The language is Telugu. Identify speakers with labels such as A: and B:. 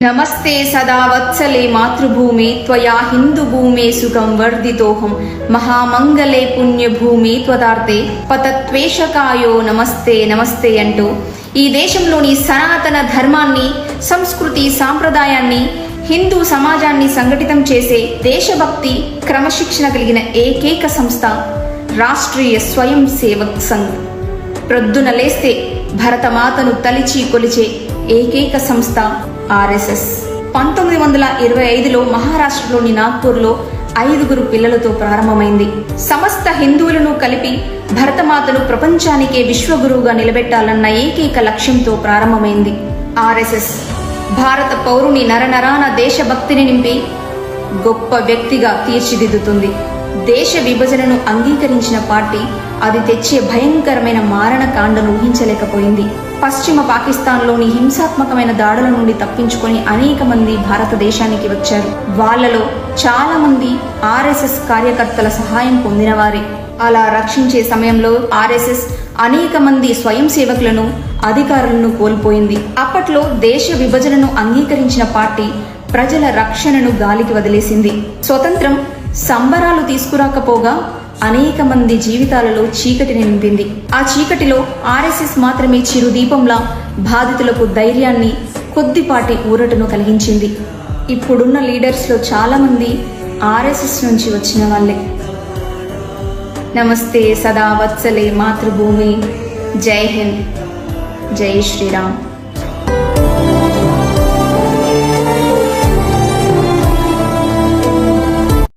A: नमस्ते सदा वत्सले मातृभूमे त्वया हिन्दुभूमे सुखं वर्धितोऽहं महामंगले पुण्यभूमे त्वदार्थे पतत्वेषकायो नमस्ते नमस्ते अंटू ఈ దేశంలోని సనాతన ధర్మాన్ని సంస్కృతి సాంప్రదాయాన్ని హిందూ సమాజాన్ని సంఘటితం చేసే దేశభక్తి క్రమశిక్షణ కలిగిన ఏకైక సంస్థ రాష్ట్రీయ స్వయం సేవక్ సంఘ్. ప్రొద్దున లేస్తే భరతమాతను తలిచి కొలిచే ఏకైక సంస్థ ఆర్ఎస్ఎస్. 1925లో మహారాష్ట్రలోని నాగ్పూర్లో 5 పిల్లలతో ప్రారంభమైంది. సమస్త హిందువులను కలిపి భరతమాతను ప్రపంచానికే విశ్వగురువుగా నిలబెట్టాలన్న ఏకైక లక్ష్యంతో ప్రారంభమైంది ఆర్ఎస్ఎస్. భారత పౌరుని నరనరాన దేశభక్తిని నింపి గొప్ప వ్యక్తిగా తీర్చిదిద్దుతుంది. దేశ విభజనను అంగీకరించిన పార్టీ అది తెచ్చే భయంకరమైన మారణకాండను ఊహించలేకపోయింది. పశ్చిమ పాకిస్తాన్లోని హింసాత్మకమైన దాడుల నుండి తప్పించుకొని అనేక మంది భారతదేశానికి వచ్చారు. వాళ్లలో చాలా మంది ఆర్ఎస్ఎస్ కార్యకర్తల సహాయం పొందినవారే. అలా రక్షించే సమయంలో ఆర్ఎస్ఎస్ అనేక మంది స్వయం సేవకులను, అధికారులను కోల్పోయింది. అప్పట్లో దేశ విభజనను అంగీకరించిన పార్టీ ప్రజల రక్షణను గాలికి వదిలేసింది. స్వతంత్రం సంబరాలు తీసుకురాకపోగా అనేక మంది జీవితాలలో చీకటిని నింపింది. ఆ చీకటిలో ఆర్ఎస్ఎస్ మాత్రమే చిరుదీపంలా బాధితులకు ధైర్యాన్ని, కొద్దిపాటి ఊరటను కలిగించింది. ఇప్పుడున్న లీడర్స్ లో చాలా మంది ఆర్ఎస్ఎస్ నుంచి వచ్చిన వాళ్ళే. నమస్తే సదా వత్సలే మాతృభూమి. జై హింద్, జై శ్రీరామ్.